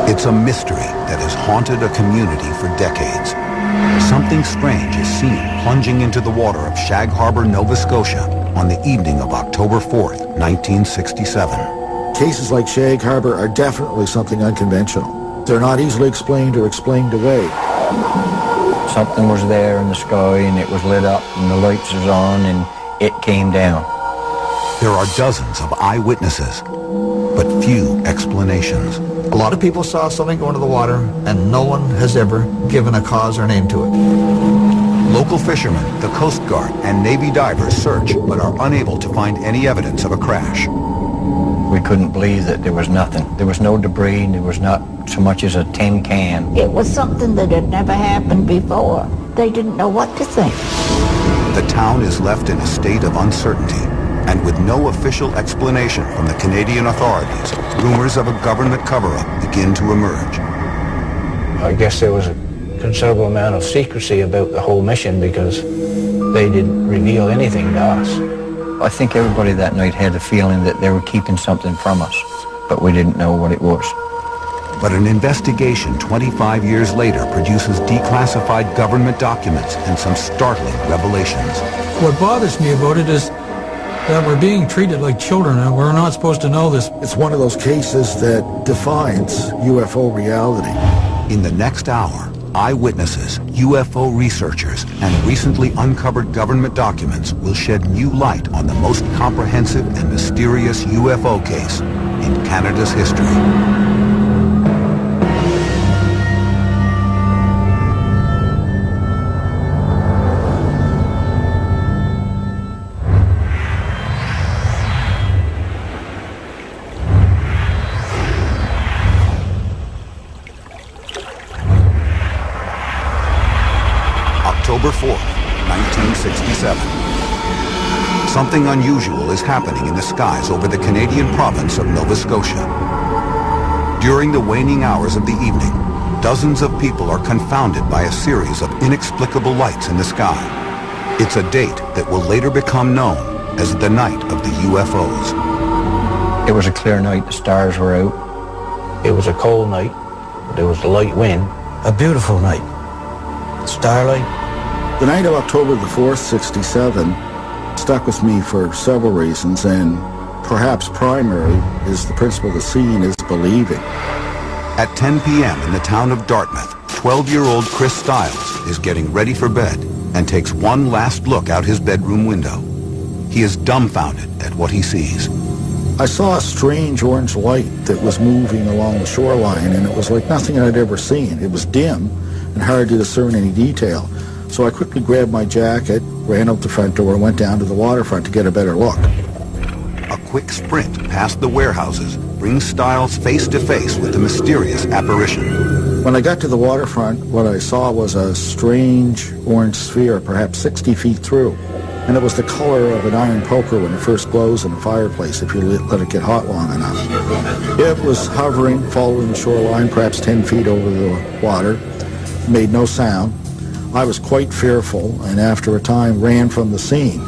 It's a mystery that has haunted a community for decades. Something strange is seen plunging into the water of Shag Harbor, Nova Scotia on the evening of October 4th, 1967. Cases like Shag Harbor are definitely something unconventional. They're not easily explained or explained away. Something was there in the sky and it was lit up and the lights was on and it came down. There are dozens of eyewitnesses, but few explanations. A lot of people saw something go into the water, and no one has ever given a cause or name to it. Local fishermen, the Coast Guard, and Navy divers search, but are unable to find any evidence of a crash. We couldn't believe that there was nothing. There was no debris, there was not so much as a tin can. It was something that had never happened before. They didn't know what to think. The town is left in a state of uncertainty, and with no official explanation from the Canadian authorities, rumors of a government cover-up begin to emerge. I guess there was a considerable amount of secrecy about the whole mission because they didn't reveal anything to us. I think everybody that night had a feeling that they were keeping something from us, but we didn't know what it was. But an investigation 25 years later produces declassified government documents and some startling revelations. What bothers me about it is that we're being treated like children and we're not supposed to know this. It's one of those cases that defines UFO reality. In the next hour, eyewitnesses, UFO researchers, and recently uncovered government documents will shed new light on the most comprehensive and mysterious UFO case in Canada's history. October 4th, 1967. Something unusual is happening in the skies over the Canadian province of Nova Scotia. During the waning hours of the evening, dozens of people are confounded by a series of inexplicable lights in the sky. It's a date that will later become known as the Night of the UFOs. It was a clear night, the stars were out. It was a cold night. There was a light wind. A beautiful night. Starlight. The night of October the 4th, 67, stuck with me for several reasons, and perhaps primary is the principle the seeing is believing. At 10 p.m. in the town of Dartmouth, 12-year-old Chris Stiles is getting ready for bed and takes one last look out his bedroom window. He is dumbfounded at what he sees. I saw a strange orange light that was moving along the shoreline, and it was like nothing I'd ever seen. It was dim and hard to discern any detail. So I quickly grabbed my jacket, ran out the front door, and went down to the waterfront to get a better look. A quick sprint past the warehouses brings Stiles face to face with the mysterious apparition. When I got to the waterfront, what I saw was a strange orange sphere, perhaps 60 feet through. And it was the color of an iron poker when it first glows in a fireplace if you let it get hot long enough. It was hovering, following the shoreline, perhaps 10 feet over the water. It made no sound. I was quite fearful, and after a time ran from the scene.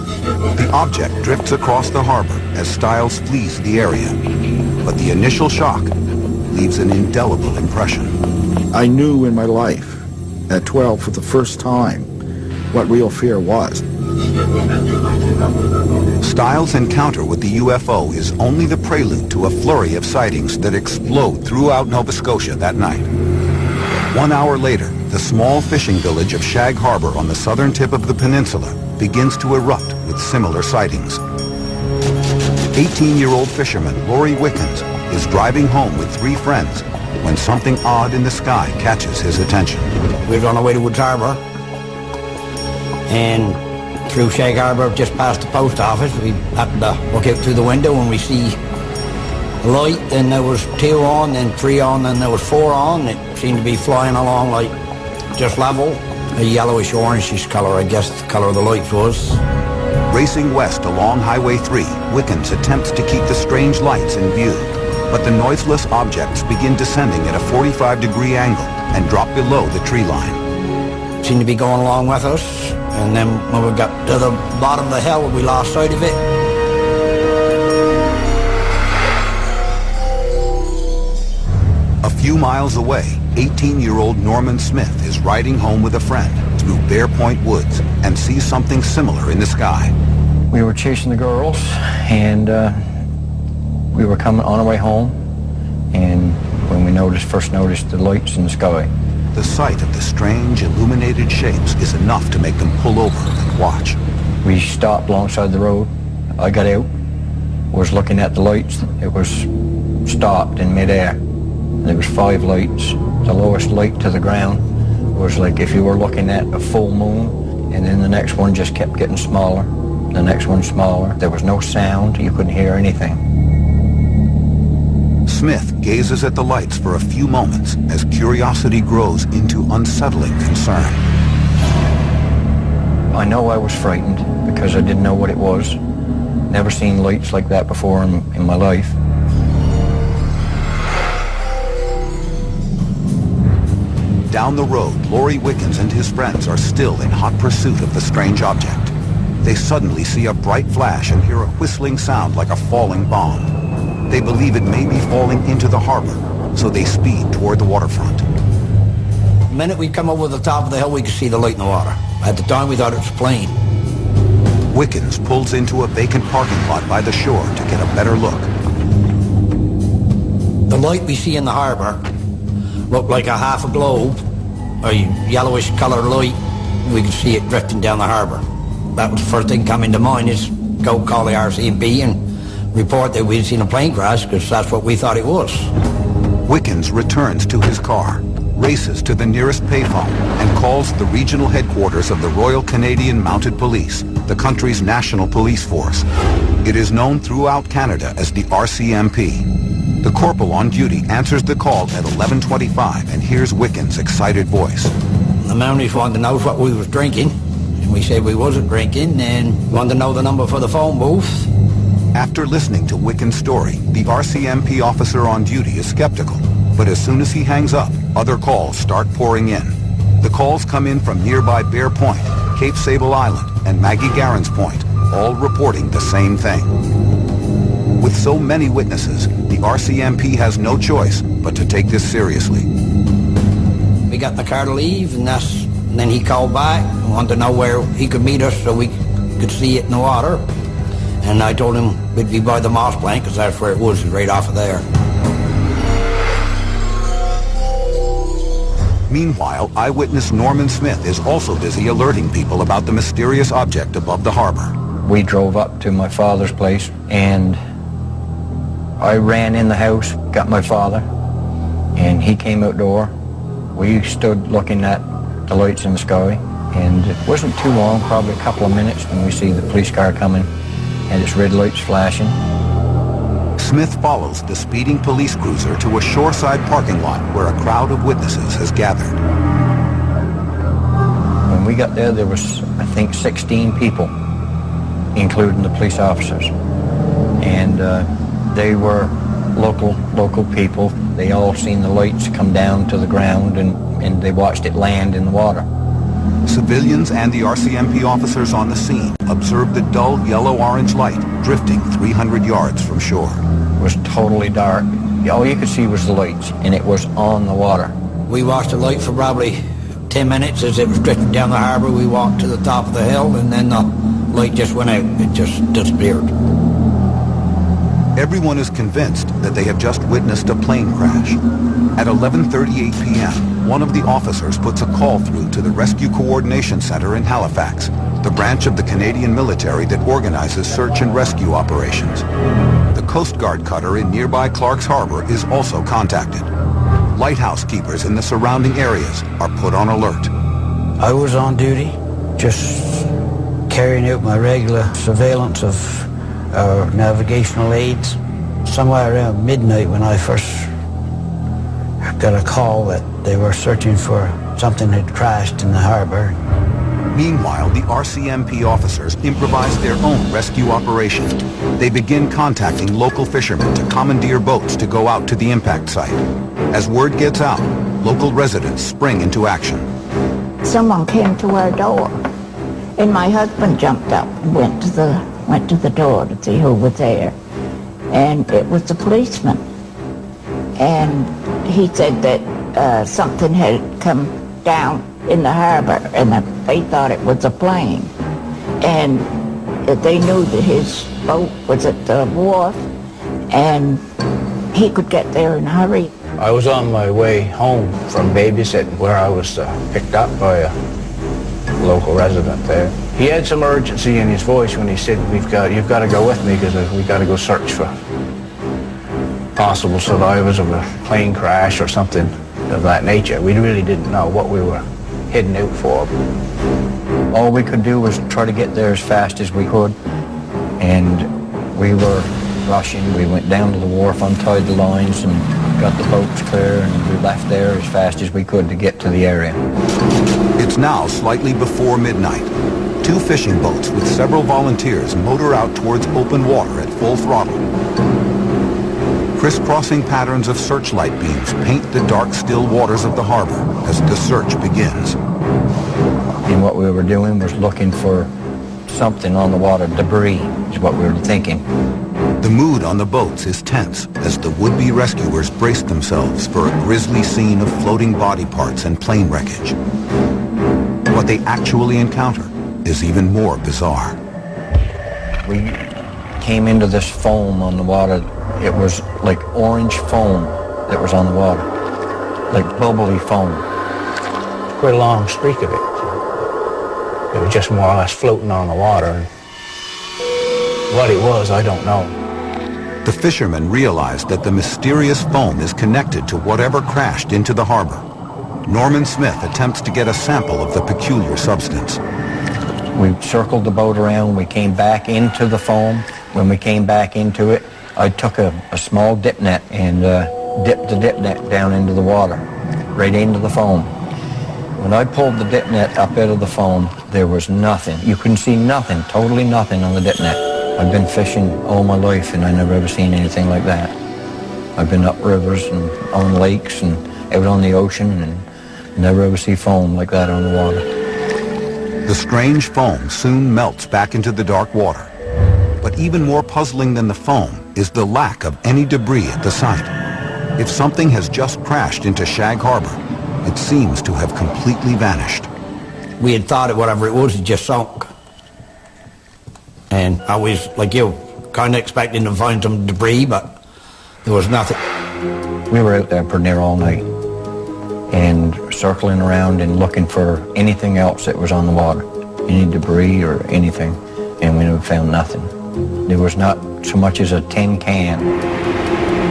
The object drifts across the harbor as Stiles flees the area. But the initial shock leaves an indelible impression. I knew in my life, at 12 for the first time, what real fear was. Stiles' encounter with the UFO is only the prelude to a flurry of sightings that explode throughout Nova Scotia that night. 1 hour later, the small fishing village of Shag Harbor on the southern tip of the peninsula begins to erupt with similar sightings. 18-year-old fisherman Rory Wickens is driving home with 3 friends when something odd in the sky catches his attention. We was on our way to Woods Harbor, and through Shag Harbor, just past the post office, we happened to look out through the window and we see a light, and there was 2 on, then 3 on, then there was 4 on. It seemed to be flying along like just level. A yellowish orangish color, I guess the color of the lights was. Racing west along Highway 3, Wickens attempts to keep the strange lights in view. But the noiseless objects begin descending at a 45-degree angle and drop below the tree line. Seemed to be going along with us, and then when we got to the bottom of the hill, we lost sight of it. A few miles away, 18-year-old Norman Smith is riding home with a friend through Bear Point Woods and sees something similar in the sky. We were chasing the girls, and we were coming on our way home, and when we first noticed the lights in the sky. The sight of the strange illuminated shapes is enough to make them pull over and watch. We stopped alongside the road. I got out, was looking at the lights. It was stopped in midair. There was 5 lights. The lowest light to the ground was like if you were looking at a full moon, and then the next one just kept getting smaller, the next one smaller. There was no sound. You couldn't hear anything. Smith gazes at the lights for a few moments as curiosity grows into unsettling concern. I know I was frightened because I didn't know what it was. Never seen lights like that before in my life. Down the road, Laurie Wickens and his friends are still in hot pursuit of the strange object. They suddenly see a bright flash and hear a whistling sound like a falling bomb. They believe it may be falling into the harbor, so they speed toward the waterfront. The minute we come over the top of the hill, we could see the light in the water. At the time, we thought it was a plane. Wickens pulls into a vacant parking lot by the shore to get a better look. The light we see in the harbor looked like a half a globe, a yellowish colored light. We could see it drifting down the harbor. That was the first thing coming to mind, is go call the RCMP and report that we'd seen a plane crash, because that's what we thought it was. Wickens returns to his car, races to the nearest payphone, and calls the regional headquarters of the Royal Canadian Mounted Police, the country's national police force. It is known throughout Canada as the RCMP. The corporal on duty answers the call at 11:25 and hears Wickens' excited voice. The Mounties wanted to know what we was drinking, and we said we wasn't drinking, and wanted to know the number for the phone booth. After listening to Wickens' story, the RCMP officer on duty is skeptical, but as soon as he hangs up, other calls start pouring in. The calls come in from nearby Bear Point, Cape Sable Island, and Maggie Garren's Point, all reporting the same thing. With so many witnesses, the RCMP has no choice but to take this seriously. We got in the car to leave, and then he called back and wanted to know where he could meet us so we could see it in the water. And I told him we'd be by the moss plank, because that's where it was, right off of there. Meanwhile, eyewitness Norman Smith is also busy alerting people about the mysterious object above the harbor. We drove up to my father's place, and I ran in the house, got my father, and he came outdoor. We stood looking at the lights in the sky, and it wasn't too long, probably a couple of minutes, when we see the police car coming and its red lights flashing. Smith follows the speeding police cruiser to a shoreside parking lot where a crowd of witnesses has gathered. When we got there was, I think, 16 people, including the police officers. And they were local people. They all seen the lights come down to the ground, and they watched it land in the water. Civilians and the RCMP officers on the scene observed the dull yellow-orange light drifting 300 yards from shore. It was totally dark. All you could see was the lights, and it was on the water. We watched the light for probably 10 minutes as it was drifting down the harbor. We walked to the top of the hill, and then the light just went out. It just disappeared. Everyone is convinced that they have just witnessed a plane crash. At 11:38 p.m., one of the officers puts a call through to the Rescue Coordination Center in Halifax, the branch of the Canadian military that organizes search and rescue operations. The Coast Guard cutter in nearby Clark's Harbor is also contacted. Lighthouse keepers in the surrounding areas are put on alert. I was on duty, just carrying out my regular surveillance of our navigational aids. Somewhere around midnight, when I first got a call that they were searching for something that crashed in the harbor. Meanwhile, the RCMP officers improvise their own rescue operation. They begin contacting local fishermen to commandeer boats to go out to the impact site. As word gets out, local residents spring into action. Someone came to our door, and my husband jumped up and went to the door to see who was there. And it was the policeman. And he said that something had come down in the harbor and that they thought it was a plane. And they knew that his boat was at the wharf and he could get there in a hurry. I was on my way home from babysitting where I was picked up by a local resident there. He had some urgency in his voice when he said, you've got to go with me because we've got to go search for possible survivors of a plane crash or something of that nature. We really didn't know what we were heading out for. All we could do was try to get there as fast as we could, and we were rushing. We went down to the wharf, untied the lines, and got the boats clear, and we left there as fast as we could to get to the area. It's now slightly before midnight. 2 fishing boats with several volunteers motor out towards open water at full throttle. Crisscrossing patterns of searchlight beams paint the dark, still waters of the harbor as the search begins. And what we were doing was looking for something on the water. Debris is what we were thinking. The mood on the boats is tense as the would-be rescuers brace themselves for a grisly scene of floating body parts and plane wreckage. What they actually encounter is even more bizarre. We came into this foam on the water. It was like orange foam that was on the water, like bubbly foam. Quite a long streak of it. It was just more or less floating on the water. What it was, I don't know. The fishermen realize that the mysterious foam is connected to whatever crashed into the harbor. Norman Smith attempts to get a sample of the peculiar substance. We circled the boat around. We came back into the foam. When we came back into it, I took a small dip net and dipped the dip net down into the water, right into the foam. When I pulled the dip net up out of the foam, there was nothing. You couldn't see nothing, totally nothing on the dip net. I've been fishing all my life and I never ever seen anything like that. I've been up rivers and on lakes and out on the ocean and never ever see foam like that on the water. The strange foam soon melts back into the dark water. But even more puzzling than the foam is the lack of any debris at the site. If something has just crashed into Shag Harbor, it seems to have completely vanished. We had thought that whatever it was, it just sunk. And I was, like you, kind of expecting to find some debris, but there was nothing. We were out there pretty near all night and circling around and looking for anything else that was on the water, any debris or anything, and we found nothing. There was not so much as a tin can.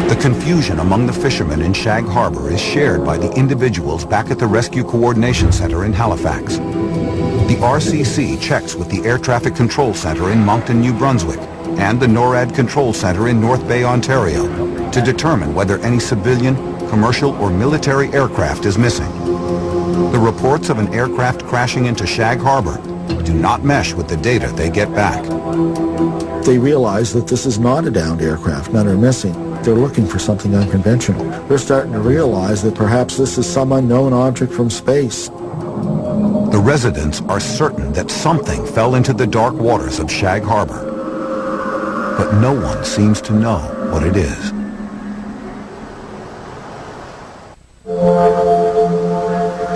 The confusion among the fishermen in Shag Harbor is shared by the individuals back at the Rescue Coordination Center in Halifax. The RCC checks with the Air Traffic Control Center in Moncton, New Brunswick, and the NORAD Control Center in North Bay, Ontario, to determine whether any civilian, commercial, or military aircraft is missing. The reports of an aircraft crashing into Shag Harbor do not mesh with the data they get back. They realize that this is not a downed aircraft. None are missing. They're looking for something unconventional. They're starting to realize that perhaps this is some unknown object from space. The residents are certain that something fell into the dark waters of Shag Harbor, but no one seems to know what it is.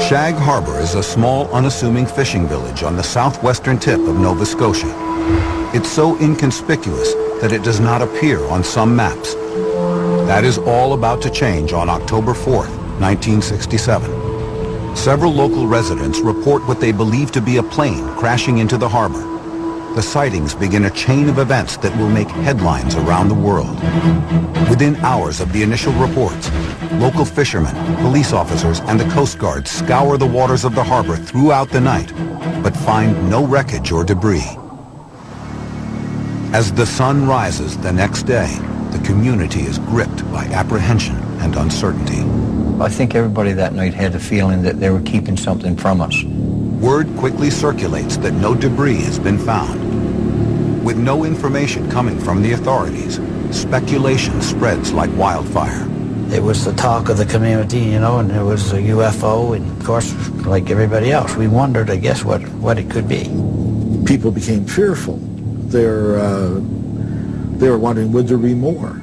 Shag Harbor is a small, unassuming fishing village on the southwestern tip of Nova Scotia. It's so inconspicuous that it does not appear on some maps. That is all about to change on October 4th, 1967. Several local residents report what they believe to be a plane crashing into the harbor. The sightings begin a chain of events that will make headlines around the world. Within hours of the initial reports, local fishermen, police officers, and the Coast Guard scour the waters of the harbor throughout the night, but find no wreckage or debris. As the sun rises the next day, the community is gripped by apprehension and uncertainty. I think everybody that night had a feeling that they were keeping something from us. Word quickly circulates that no debris has been found. With no information coming from the authorities, speculation spreads like wildfire. It was the talk of the community, you know, and it was a UFO, and of course, like everybody else, we wondered, I guess, what it could be. People became fearful. They were wondering, would there be more?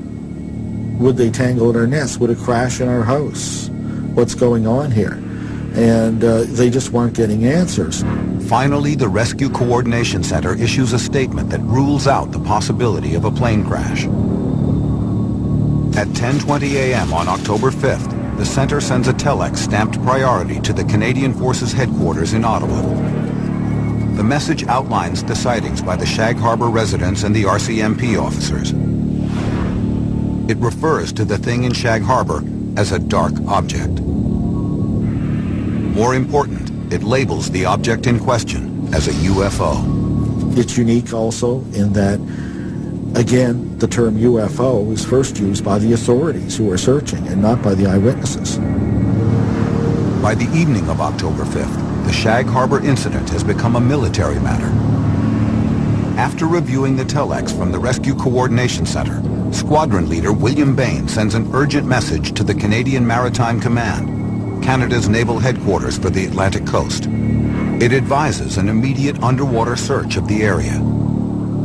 Would they tangle in our nest? Would it crash in our house? What's going on here? And they just weren't getting answers. Finally, the Rescue Coordination Center issues a statement that rules out the possibility of a plane crash. At 10:20 a.m. on October 5th, the center sends a telex stamped priority to the Canadian Forces headquarters in Ottawa. The message outlines the sightings by the Shag Harbor residents and the RCMP officers. It refers to the thing in Shag Harbor as a dark object. More important, it labels the object in question as a UFO. It's unique also in that, again, the term UFO was first used by the authorities who were searching and not by the eyewitnesses. By the evening of October 5th, the Shag Harbor incident has become a military matter. After reviewing the telex from the Rescue Coordination Center, Squadron Leader William Bain sends an urgent message to the Canadian Maritime Command, Canada's naval headquarters for the Atlantic coast. It advises an immediate underwater search of the area.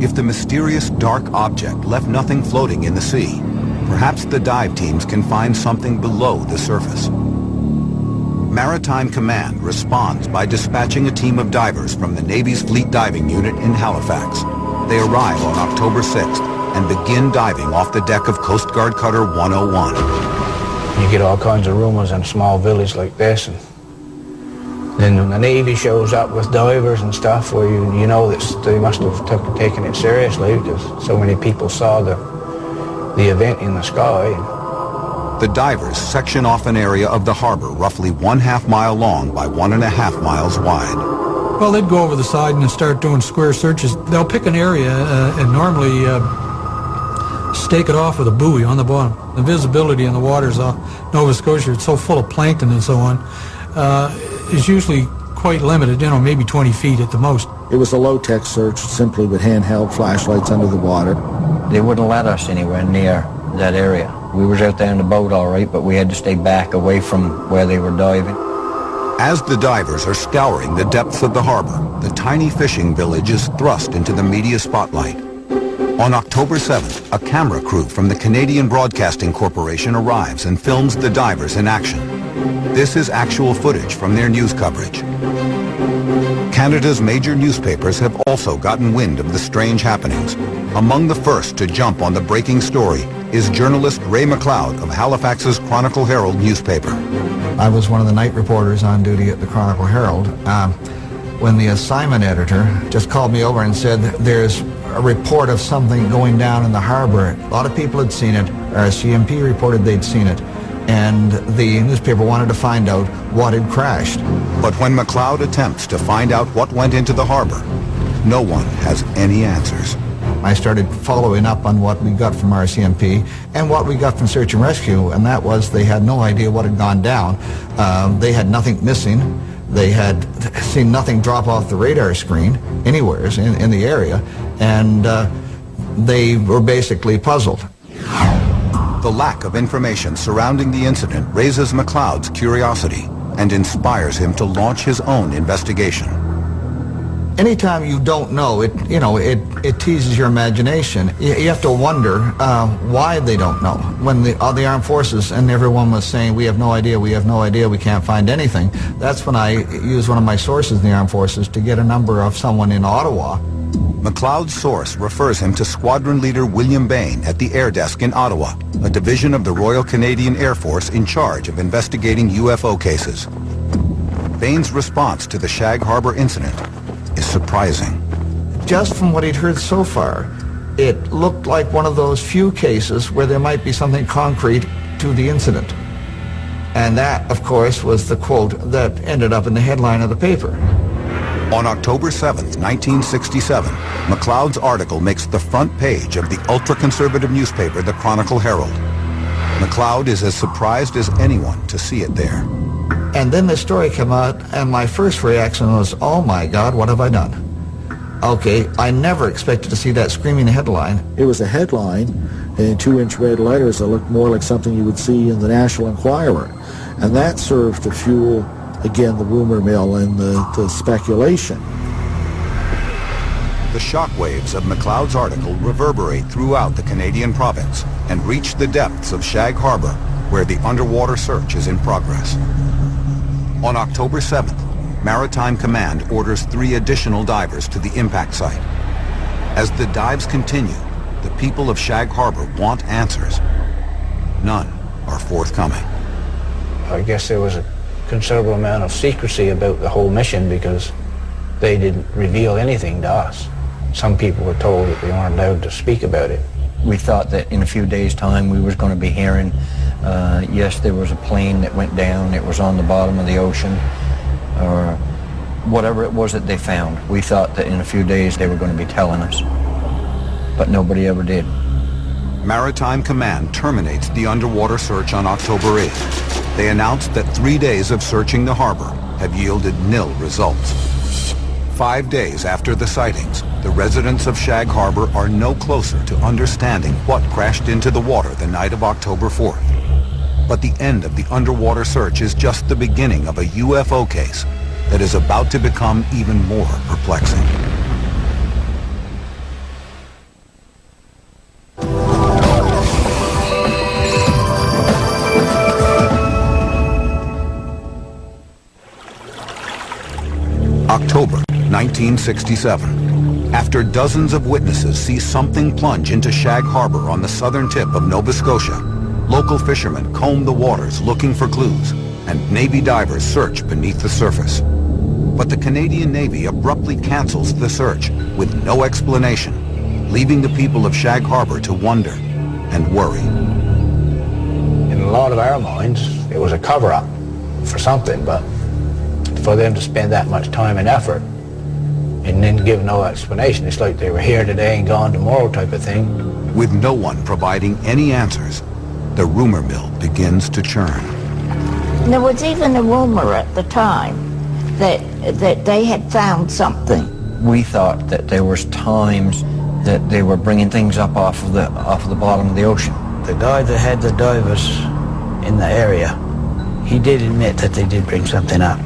If the mysterious dark object left nothing floating in the sea, perhaps the dive teams can find something below the surface. Maritime Command responds by dispatching a team of divers from the Navy's Fleet Diving Unit in Halifax. They arrive on October 6th and begin diving off the deck of Coast Guard Cutter 101. You get all kinds of rumors in a small village like this, and then when the Navy shows up with divers and stuff, where you know that they must have taken it seriously because so many people saw the event in the sky. The divers section off an area of the harbor roughly 1/2 mile long by 1.5 miles wide. Well, they'd go over the side and start doing square searches. They'll pick an area and normally stake it off with a buoy on the bottom. The visibility in the waters of Nova Scotia, it's so full of plankton and so on, is usually quite limited, maybe 20 feet at the most. It was a low-tech search, simply with handheld flashlights under the water. They wouldn't let us anywhere near that area. We was out there in the boat all right, but we had to stay back away from where they were diving. As the divers are scouring the depths of the harbor, the tiny fishing village is thrust into the media spotlight. On October 7th, a camera crew from the Canadian Broadcasting Corporation arrives and films the divers in action. This is actual footage from their news coverage. Canada's major newspapers have also gotten wind of the strange happenings. Among the first to jump on the breaking story is journalist Ray McLeod of Halifax's Chronicle Herald newspaper. I was one of the night reporters on duty at the Chronicle Herald when the assignment editor just called me over and said there's a report of something going down in the harbor. A lot of people had seen it. Our CMP reported they'd seen it, and the newspaper wanted to find out what had crashed. But when McLeod attempts to find out what went into the harbor, no one has any answers. I started following up on what we got from RCMP and what we got from Search and Rescue, and that was they had no idea what had gone down. They had nothing missing. They had seen nothing drop off the radar screen anywhere in the area, and they were basically puzzled. The lack of information surrounding the incident raises McLeod's curiosity and inspires him to launch his own investigation. Anytime you don't know, it teases your imagination. You have to wonder why they don't know. When the armed forces and everyone was saying, we have no idea, we can't find anything, that's when I used one of my sources in the armed forces to get a number of someone in Ottawa. McLeod's source refers him to Squadron Leader William Bain at the Air Desk in Ottawa, a division of the Royal Canadian Air Force in charge of investigating UFO cases. Bain's response to the Shag Harbor incident is surprising. Just from what he'd heard so far, it looked like one of those few cases where there might be something concrete to the incident. And that, of course, was the quote that ended up in the headline of the paper. On October 7th, 1967, McLeod's article makes the front page of the ultra-conservative newspaper, the Chronicle Herald. McLeod is as surprised as anyone to see it there. And then the story came out, and my first reaction was, oh my God, what have I done? Okay, I never expected to see that screaming headline. It was a headline in 2-inch red letters that looked more like something you would see in the National Enquirer. And that served to fuel, again, the rumor mill and the speculation. The shockwaves of McLeod's article reverberate throughout the Canadian province and reach the depths of Shag Harbor, where the underwater search is in progress. On October 7th, Maritime Command orders 3 additional divers to the impact site. As the dives continue, the people of Shag Harbor want answers. None are forthcoming. I guess there was a considerable amount of secrecy about the whole mission because they didn't reveal anything to us. Some people were told that they weren't allowed to speak about it. We thought that in a few days' time we was going to be hearing, yes, there was a plane that went down, it was on the bottom of the ocean, or whatever it was that they found. We thought that in a few days they were going to be telling us, but nobody ever did. Maritime Command terminates the underwater search on October 8th. They announced that 3 days of searching the harbor have yielded nil results. 5 days after the sightings, the residents of Shag Harbor are no closer to understanding what crashed into the water the night of October 4th. But the end of the underwater search is just the beginning of a UFO case that is about to become even more perplexing. October 1967. After dozens of witnesses see something plunge into Shag Harbor on the southern tip of Nova Scotia, local fishermen comb the waters looking for clues, and Navy divers search beneath the surface. But the Canadian Navy abruptly cancels the search with no explanation, leaving the people of Shag Harbor to wonder and worry. In a lot of our minds, it was a cover-up for something, but for them to spend that much time and effort and then give no explanation, it's like they were here today and gone tomorrow type of thing. With no one providing any answers, the rumor mill begins to churn. There was even a rumor at the time that they had found something. We thought that there was times that they were bringing things up off of the bottom of the ocean. The guy that had the divers in the area, he did admit that they did bring something up.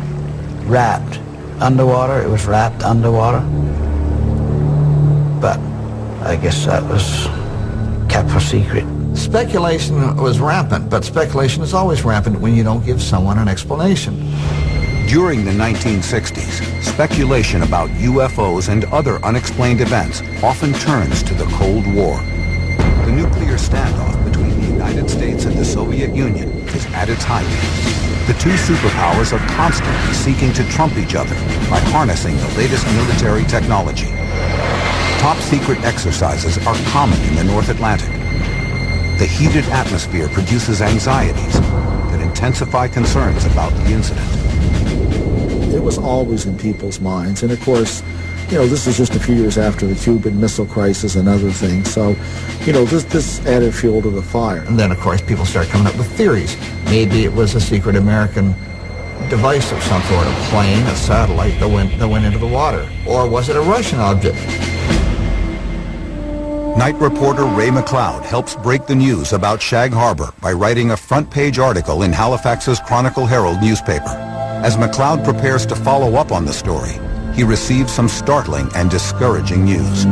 Wrapped underwater, it was wrapped underwater. But I guess that was kept for secret. Speculation was rampant, but speculation is always rampant when you don't give someone an explanation. During the 1960s, speculation about UFOs and other unexplained events often turns to the Cold War. The nuclear standoff between the United States and the Soviet Union is at its height. The two superpowers are constantly seeking to trump each other by harnessing the latest military technology. Top-secret exercises are common in the North Atlantic. The heated atmosphere produces anxieties that intensify concerns about the incident. It was always in people's minds, and of course, this is just a few years after the Cuban Missile Crisis and other things, so, this added fuel to the fire. And then, of course, people start coming up with theories. Maybe it was a secret American device of some sort, a plane, a satellite that went into the water. Or was it a Russian object? Night reporter Ray McLeod helps break the news about Shag Harbor by writing a front-page article in Halifax's Chronicle-Herald newspaper. As McLeod prepares to follow up on the story, he receives some startling and discouraging news.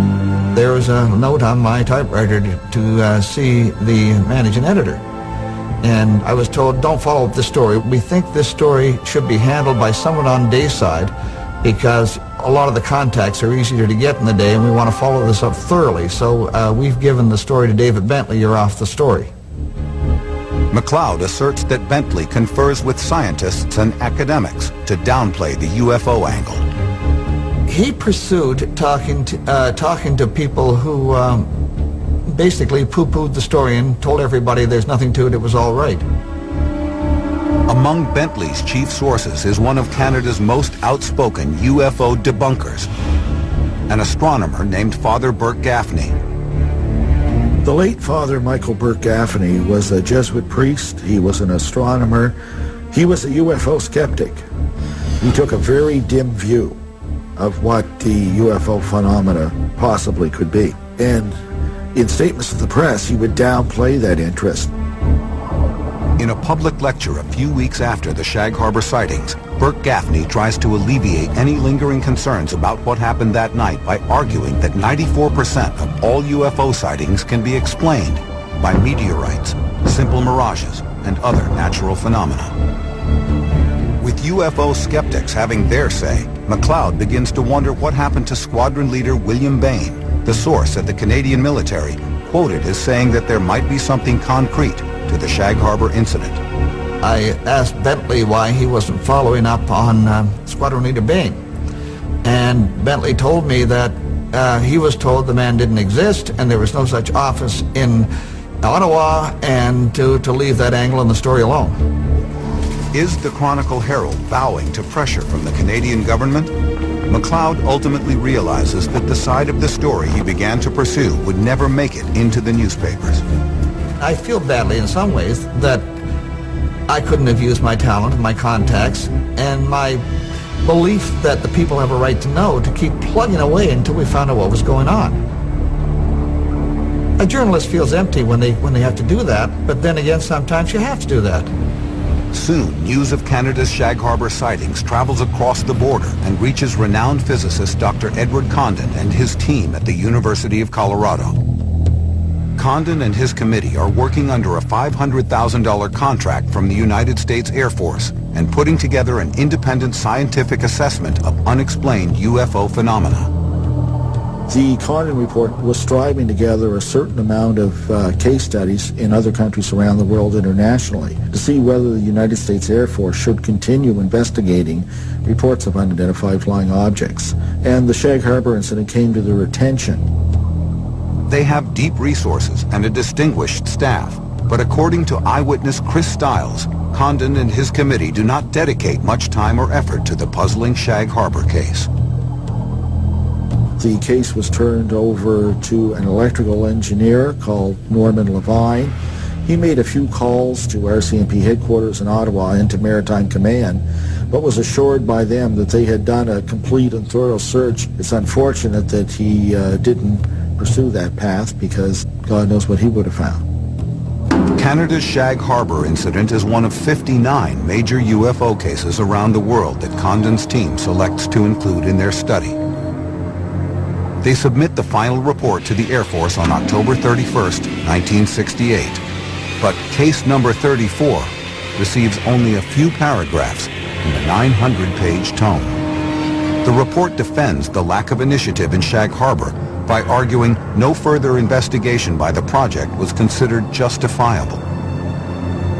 There was a note on my typewriter to see the managing editor. And I was told, don't follow up this story. We think this story should be handled by someone on Dayside because a lot of the contacts are easier to get in the day and we want to follow this up thoroughly. So we've given the story to David Bentley. You're off the story. McLeod asserts that Bentley confers with scientists and academics to downplay the UFO angle. He pursued talking to people who basically poo-pooed the story and told everybody there's nothing to it, it was all right. Among Bentley's chief sources is one of Canada's most outspoken UFO debunkers, an astronomer named Father Burt Gaffney. The late Father Michael Burt Gaffney was a Jesuit priest. He was an astronomer. He was a UFO skeptic. He took a very dim view of what the UFO phenomena possibly could be. And in statements to the press, he would downplay that interest. In a public lecture a few weeks after the Shag Harbor sightings, Burt Gaffney tries to alleviate any lingering concerns about what happened that night by arguing that 94% of all UFO sightings can be explained by meteorites, simple mirages, and other natural phenomena. With UFO skeptics having their say, McLeod begins to wonder what happened to Squadron Leader William Bain, the source at the Canadian military, quoted as saying that there might be something concrete to the Shag Harbor incident. I asked Bentley why he wasn't following up on Squadron Leader Bain. And Bentley told me that he was told the man didn't exist and there was no such office in Ottawa, and to leave that angle in the story alone. Is the Chronicle Herald bowing to pressure from the Canadian government? McLeod ultimately realizes that the side of the story he began to pursue would never make it into the newspapers. I feel badly in some ways that I couldn't have used my talent and my contacts and my belief that the people have a right to know to keep plugging away until we found out what was going on. A journalist feels empty when they have to do that, but then again, sometimes you have to do that. Soon, news of Canada's Shag Harbor sightings travels across the border and reaches renowned physicist Dr. Edward Condon and his team at the University of Colorado. Condon and his committee are working under a $500,000 contract from the United States Air Force and putting together an independent scientific assessment of unexplained UFO phenomena. The Condon report was striving to gather a certain amount of case studies in other countries around the world internationally to see whether the United States Air Force should continue investigating reports of unidentified flying objects. And the Shag Harbor incident came to their attention. They have deep resources and a distinguished staff, but according to eyewitness Chris Stiles, Condon and his committee do not dedicate much time or effort to the puzzling Shag Harbor case. The case was turned over to an electrical engineer called Norman Levine. He made a few calls to RCMP headquarters in Ottawa and to Maritime Command, but was assured by them that they had done a complete and thorough search. It's unfortunate that he didn't pursue that path, because God knows what he would have found. Canada's Shag Harbor incident is one of 59 major UFO cases around the world that Condon's team selects to include in their study. They submit the final report to the Air Force on October 31st, 1968. But case number 34 receives only a few paragraphs in a 900-page tome. The report defends the lack of initiative in Shag Harbor by arguing no further investigation by the project was considered justifiable.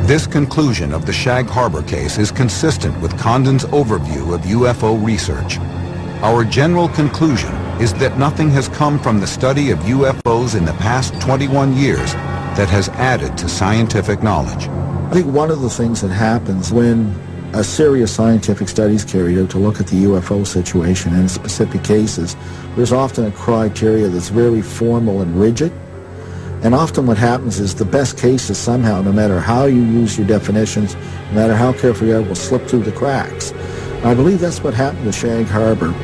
This conclusion of the Shag Harbor case is consistent with Condon's overview of UFO research. Our general conclusion is that nothing has come from the study of UFOs in the past 21 years that has added to scientific knowledge. I think one of the things that happens when a serious scientific study is carried out to look at the UFO situation in specific cases, there's often a criteria that's very formal and rigid. And often what happens is the best cases somehow, no matter how you use your definitions, no matter how careful you are, will slip through the cracks. And I believe that's what happened with Shag Harbor.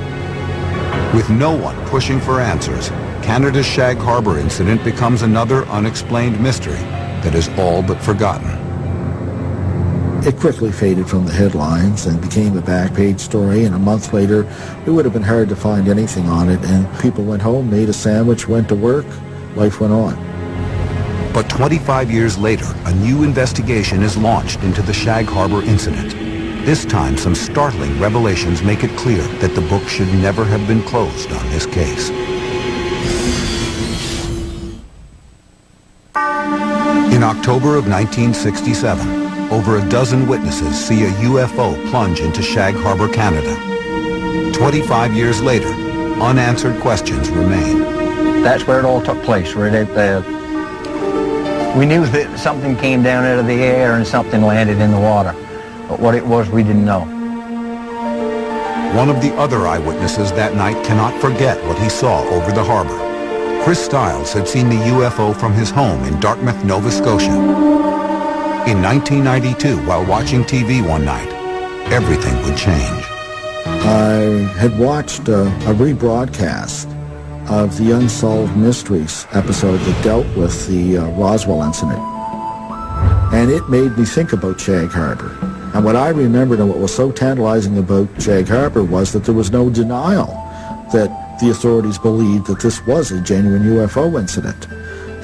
With no one pushing for answers, Canada's Shag Harbor incident becomes another unexplained mystery that is all but forgotten. It quickly faded from the headlines and became a back-page story, and a month later it would have been hard to find anything on it, and people went home, made a sandwich, went to work, life went on. But 25 years later, a new investigation is launched into the Shag Harbor incident. This time, some startling revelations make it clear that the book should never have been closed on this case. In October of 1967, over a dozen witnesses see a UFO plunge into Shag Harbor, Canada. 25 years later, unanswered questions remain. That's where it all took place, right out there. We knew that something came down out of the air and something landed in the water. But what it was, we didn't know. One of the other eyewitnesses that night cannot forget what he saw over the harbor. Chris Stiles had seen the UFO from his home in Dartmouth, Nova Scotia. In 1992, while watching TV one night, everything would change. I had watched a rebroadcast of the Unsolved Mysteries episode that dealt with the Roswell incident. And it made me think about Shag Harbor. And what I remembered and what was so tantalizing about Shag Harbor was that there was no denial that the authorities believed that this was a genuine UFO incident.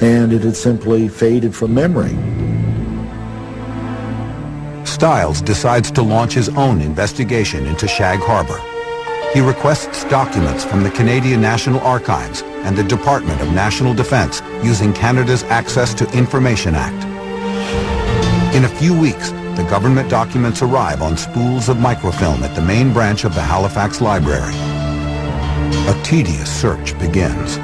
And it had simply faded from memory. Stiles decides to launch his own investigation into Shag Harbor. He requests documents from the Canadian National Archives and the Department of National Defence using Canada's Access to Information Act. In a few weeks, the government documents arrive on spools of microfilm at the main branch of the Halifax Library. A tedious search begins.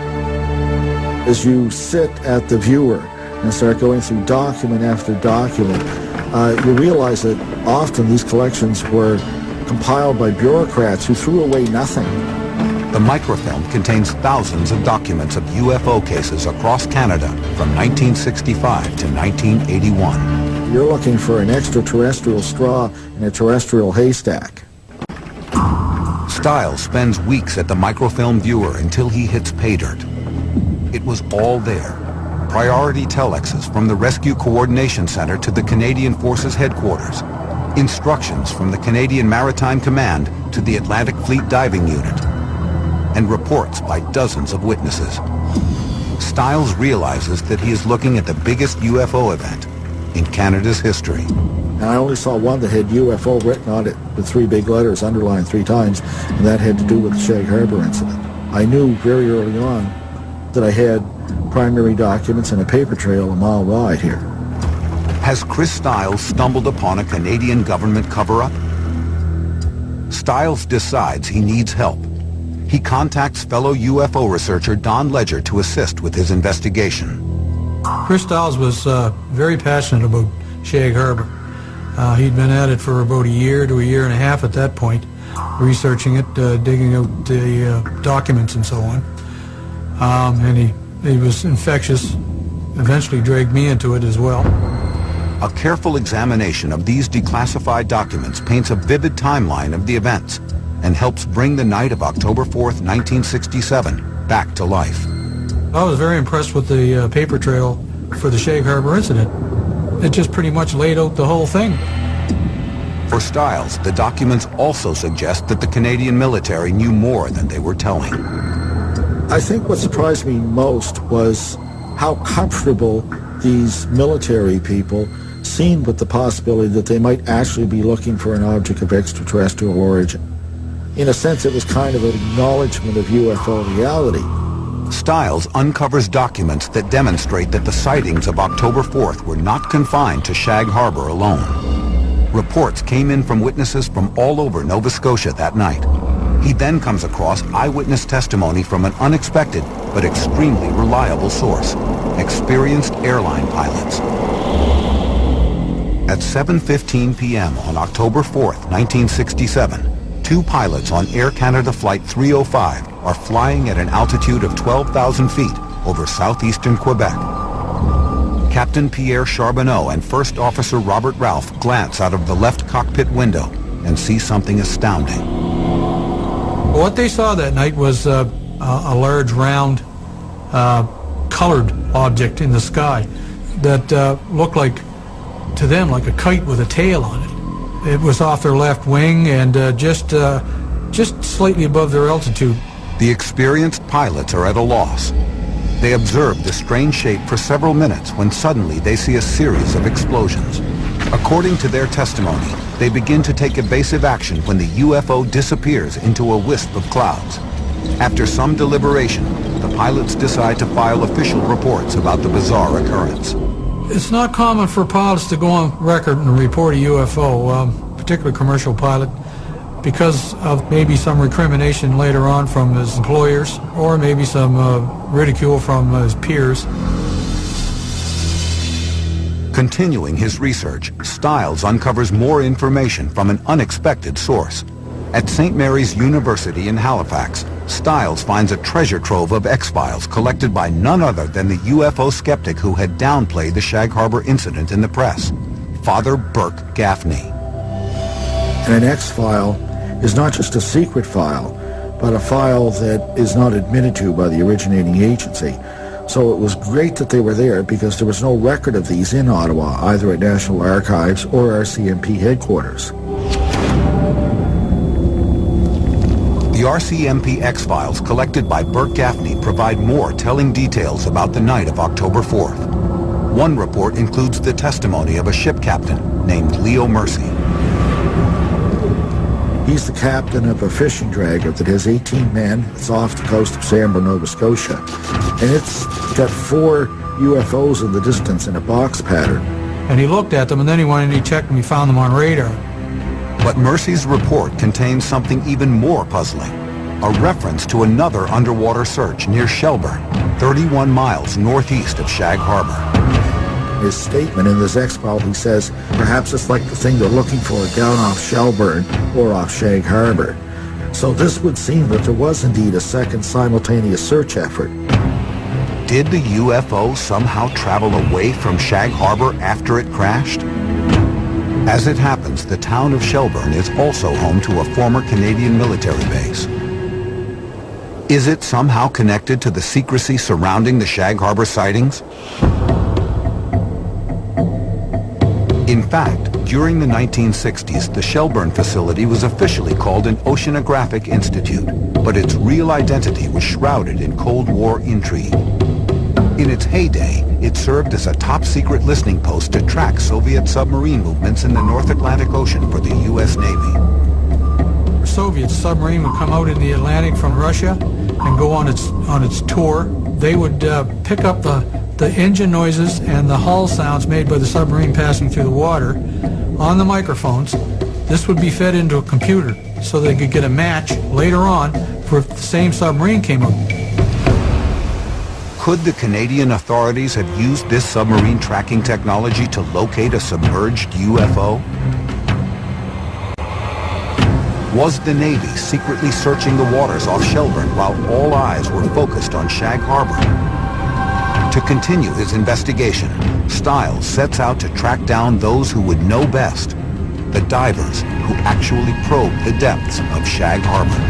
As you sit at the viewer and start going through document after document, you realize that often these collections were compiled by bureaucrats who threw away nothing. The microfilm contains thousands of documents of UFO cases across Canada from 1965 to 1981. You're looking for an extraterrestrial straw in a terrestrial haystack. Stiles spends weeks at the microfilm viewer until he hits pay dirt. It was all there. Priority telexes from the Rescue Coordination Center to the Canadian Forces Headquarters. Instructions from the Canadian Maritime Command to the Atlantic Fleet Diving Unit. And reports by dozens of witnesses. Stiles realizes that he is looking at the biggest UFO event in Canada's history. And I only saw one that had UFO written on it with 3 big letters, underlined 3 times, and that had to do with the Shag Harbor incident. I knew very early on that I had primary documents and a paper trail a mile wide here. Has Chris Stiles stumbled upon a Canadian government cover-up? Stiles decides he needs help. He contacts fellow UFO researcher Don Ledger to assist with his investigation. Chris Stiles was very passionate about Shag Harbor. He'd been at it for about a year to a year and a half at that point, researching it, digging out the documents and so on. And he was infectious, eventually dragged me into it as well. A careful examination of these declassified documents paints a vivid timeline of the events and helps bring the night of October 4th, 1967 back to life. I was very impressed with the paper trail for the Shag Harbor incident. It just pretty much laid out the whole thing. For Stiles, the documents also suggest that the Canadian military knew more than they were telling. I think what surprised me most was how comfortable these military people seemed with the possibility that they might actually be looking for an object of extraterrestrial origin. In a sense, it was kind of an acknowledgement of UFO reality. Stiles uncovers documents that demonstrate that the sightings of October 4th were not confined to Shag Harbor alone. Reports came in from witnesses from all over Nova Scotia that night. He then comes across eyewitness testimony from an unexpected but extremely reliable source, experienced airline pilots. At 7:15 p.m. on October 4th, 1967, 2 pilots on Air Canada Flight 305 are flying at an altitude of 12,000 feet over southeastern Quebec. Captain Pierre Charbonneau and First Officer Robert Ralph glance out of the left cockpit window and see something astounding. What they saw that night was a large, round, colored object in the sky that looked like, to them, like a kite with a tail on it. It was off their left wing and just slightly above their altitude. The experienced pilots are at a loss. They observe the strange shape for several minutes when suddenly they see a series of explosions. According to their testimony, they begin to take evasive action when the UFO disappears into a wisp of clouds. After some deliberation, the pilots decide to file official reports about the bizarre occurrence. It's not common for pilots to go on record and report a UFO, particularly commercial pilot, because of maybe some recrimination later on from his employers or maybe some ridicule from his peers. Continuing his research, Stiles uncovers more information from an unexpected source. At St. Mary's University in Halifax, Stiles finds a treasure trove of X-Files collected by none other than the UFO skeptic who had downplayed the Shag Harbor incident in the press, Father Burke Gaffney. And an X-file is not just a secret file, but a file that is not admitted to by the originating agency. So it was great that they were there because there was no record of these in Ottawa, either at National Archives or RCMP headquarters. The RCMP X-Files collected by Burt Gaffney provide more telling details about the night of October 4th. One report includes the testimony of a ship captain named Leo Mercy. He's the captain of a fishing dragger that has 18 men. It's off the coast of Sambor, Nova Scotia. And it's got 4 UFOs in the distance in a box pattern. And he looked at them, and then he went and he checked them. He found them on radar. But Mercy's report contains something even more puzzling. A reference to another underwater search near Shelburne, 31 miles northeast of Shag Harbor. His statement in this X-File, he says, perhaps it's like the thing they're looking for down off Shelburne or off Shag Harbor. So this would seem that there was indeed a second simultaneous search effort. Did the UFO somehow travel away from Shag Harbor after it crashed? As it happens, the town of Shelburne is also home to a former Canadian military base. Is it somehow connected to the secrecy surrounding the Shag Harbor sightings? In fact, during the 1960s, the Shelburne facility was officially called an Oceanographic Institute, but its real identity was shrouded in Cold War intrigue. In its heyday, it served as a top-secret listening post to track Soviet submarine movements in the North Atlantic Ocean for the U.S. Navy. A Soviet submarine would come out in the Atlantic from Russia and go on its tour. They would pick up the engine noises and the hull sounds made by the submarine passing through the water on the microphones. This would be fed into a computer so they could get a match later on for if the same submarine came up. Could the Canadian authorities have used this submarine tracking technology to locate a submerged UFO? Was the Navy secretly searching the waters off Shelburne while all eyes were focused on Shag Harbor? To continue his investigation, Stiles sets out to track down those who would know best, the divers who actually probed the depths of Shag Harbor.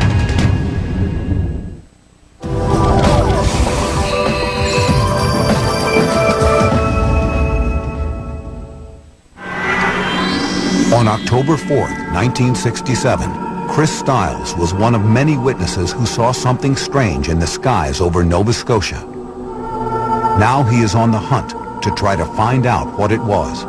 On October 4th, 1967, Chris Stiles was one of many witnesses who saw something strange in the skies over Nova Scotia. Now he is on the hunt to try to find out what it was.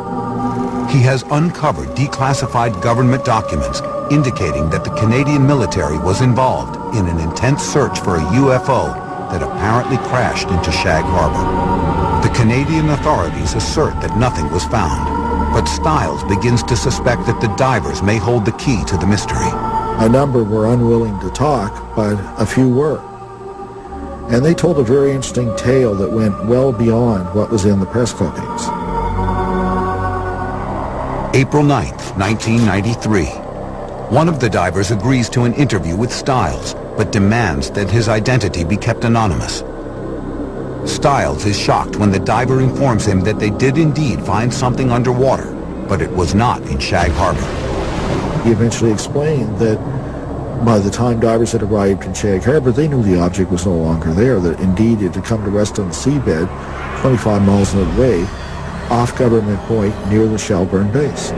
He has uncovered declassified government documents indicating that the Canadian military was involved in an intense search for a UFO that apparently crashed into Shag Harbor. The Canadian authorities assert that nothing was found, but Stiles begins to suspect that the divers may hold the key to the mystery. A number were unwilling to talk, but a few were. And they told a very interesting tale that went well beyond what was in the press clippings. April 9th, 1993. One of the divers agrees to an interview with Stiles, but demands that his identity be kept anonymous. Stiles is shocked when the diver informs him that they did indeed find something underwater, but it was not in Shag Harbor. He eventually explained that by the time divers had arrived in Shag Harbor, they knew the object was no longer there, that indeed it had come to rest on the seabed 25 miles away off Government Point near the Shelburne base.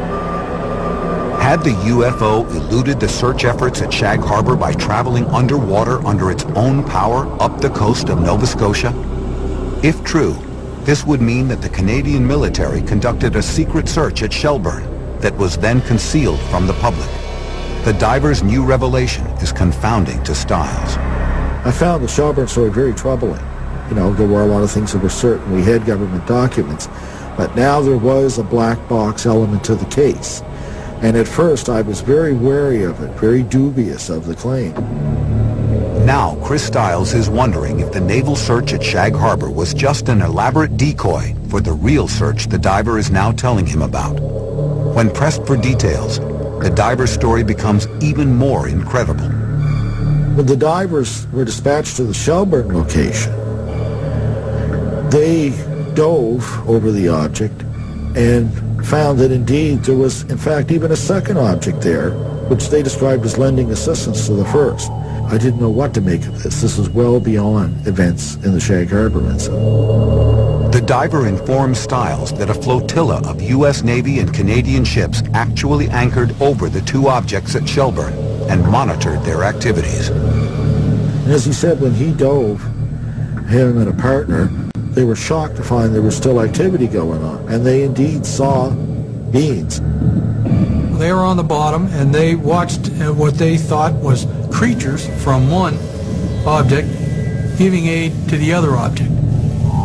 Had the UFO eluded the search efforts at Shag Harbor by traveling underwater under its own power up the coast of Nova Scotia? If true, this would mean that the Canadian military conducted a secret search at Shelburne that was then concealed from the public. The diver's new revelation is confounding to Stiles. I found the Shelburne story very troubling. You know, there were a lot of things that were certain. We had government documents, but now there was a black box element to the case. And at first I was very wary of it, very dubious of the claim. Now Chris Stiles is wondering if the naval search at Shag Harbor was just an elaborate decoy for the real search the diver is now telling him about. When pressed for details, the diver's story becomes even more incredible. When the divers were dispatched to the Shelburne location, they dove over the object and found that indeed there was, in fact, even a second object there which they described as lending assistance to the first. I didn't know what to make of this. This was well beyond events in the Shag Harbor incident. The diver informed Stiles that a flotilla of U.S. Navy and Canadian ships actually anchored over the two objects at Shelburne and monitored their activities. And as he said, when he dove, him and a partner, they were shocked to find there was still activity going on, and they indeed saw beings. They were on the bottom, and they watched what they thought was creatures from one object giving aid to the other object.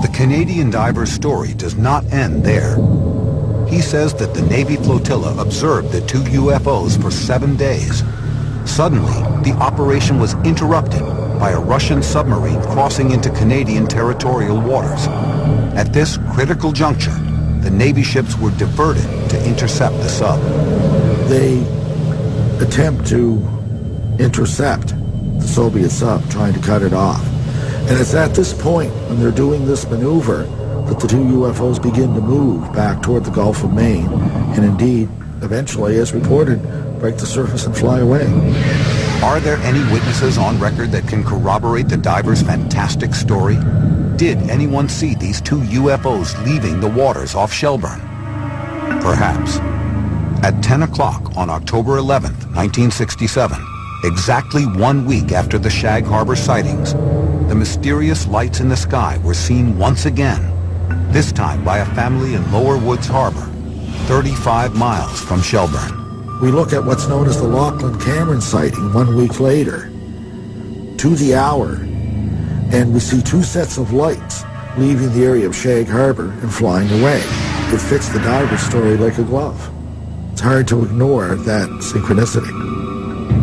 The Canadian diver's story does not end there. He says that the Navy flotilla observed the two UFOs for 7 days. Suddenly, the operation was interrupted by a Russian submarine crossing into Canadian territorial waters. At this critical juncture, the Navy ships were diverted to intercept the sub. They attempt to intercept the Soviet sub, trying to cut it off. And it's at this point, when they're doing this maneuver, that the two UFOs begin to move back toward the Gulf of Maine, and indeed, eventually, as reported, break the surface and fly away. Are there any witnesses on record that can corroborate the diver's fantastic story? Did anyone see these two UFOs leaving the waters off Shelburne? Perhaps. At 10 o'clock on October 11th, 1967, exactly 1 week after the Shag Harbor sightings, the mysterious lights in the sky were seen once again, this time by a family in Lower Woods Harbor, 35 miles from Shelburne. We look at what's known as the Lachlan Cameron sighting 1 week later, to the hour, and we see two sets of lights leaving the area of Shag Harbor and flying away. It fits the diver's story like a glove. It's hard to ignore that synchronicity.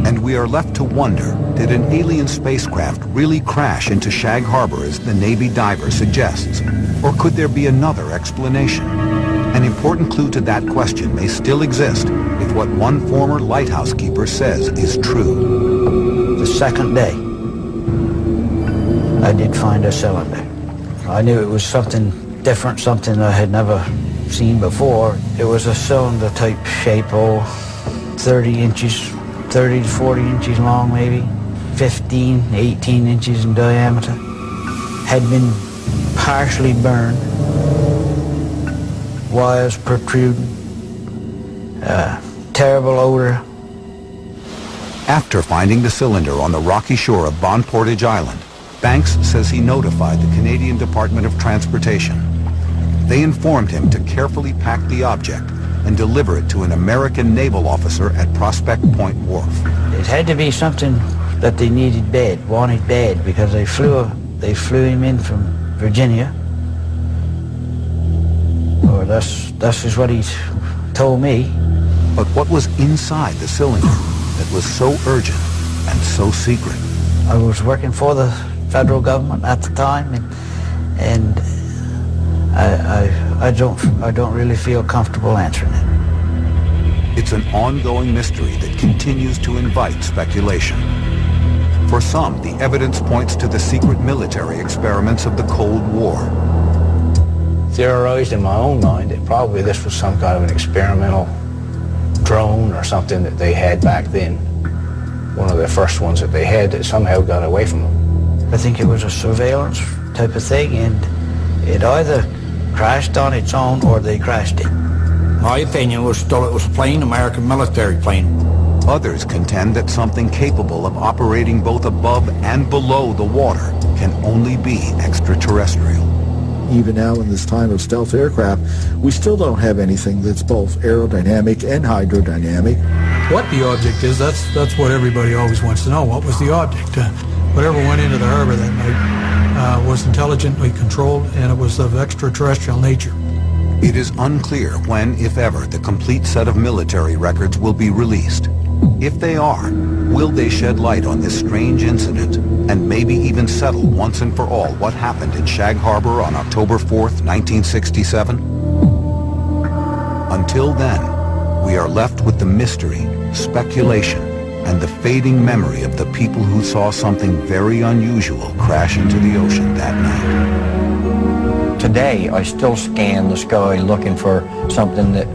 And we are left to wonder, did an alien spacecraft really crash into Shag Harbor as the Navy diver suggests? Or could there be another explanation? An important clue to that question may still exist if what one former lighthouse keeper says is true. The second day, I did find a cylinder. I knew it was something different, something I had never seen before. It was a cylinder type shape, 30 inches, 30 to 40 inches long maybe, 15, 18 inches in diameter. Had been partially burned, wires protruding, terrible odor. After finding the cylinder on the rocky shore of Bon Portage Island, Banks says he notified the Canadian Department of Transportation. They informed him to carefully pack the object and deliver it to an American naval officer at Prospect Point Wharf. It had to be something that they needed bad, wanted bad, because they flew him in from Virginia. Or that's just what he told me. But what was inside the cylinder that was so urgent and so secret? I was working for the federal government at the time, and I don't really feel comfortable answering it. It's an ongoing mystery that continues to invite speculation. For some, the evidence points to the secret military experiments of the Cold War. Theorized in my own mind that probably this was some kind of an experimental drone or something that they had back then. One of the first ones that they had that somehow got away from them. I think it was a surveillance type of thing, and it either crashed on its own or they crashed it. My opinion was still it was a plane, American military plane. Others contend that something capable of operating both above and below the water can only be extraterrestrial. Even now in this time of stealth aircraft, we still don't have anything that's both aerodynamic and hydrodynamic. What the object is, that's what everybody always wants to know. What was the object? Whatever went into the harbor that night was intelligently controlled, and it was of extraterrestrial nature. It is unclear when, if ever, the complete set of military records will be released. If they are, will they shed light on this strange incident and maybe even settle once and for all what happened in Shag Harbor on October 4th, 1967? Until then, we are left with the mystery, speculation, and the fading memory of the people who saw something very unusual crash into the ocean that night. Today, I still scan the sky looking for something that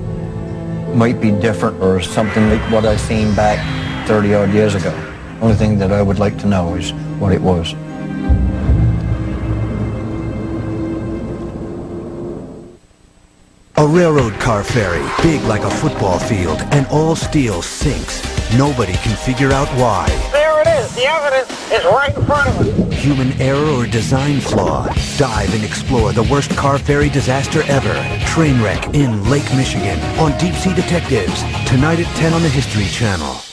might be different or something like what I seen back 30-odd years ago. Only thing that I would like to know is what it was. A railroad car ferry, big like a football field, and all steel sinks. Nobody can figure out why. There it is. The evidence is right in front of us. Human error or design flaw? Dive and explore the worst car ferry disaster ever. Train wreck in Lake Michigan on Deep Sea Detectives. Tonight at 10 on the History Channel.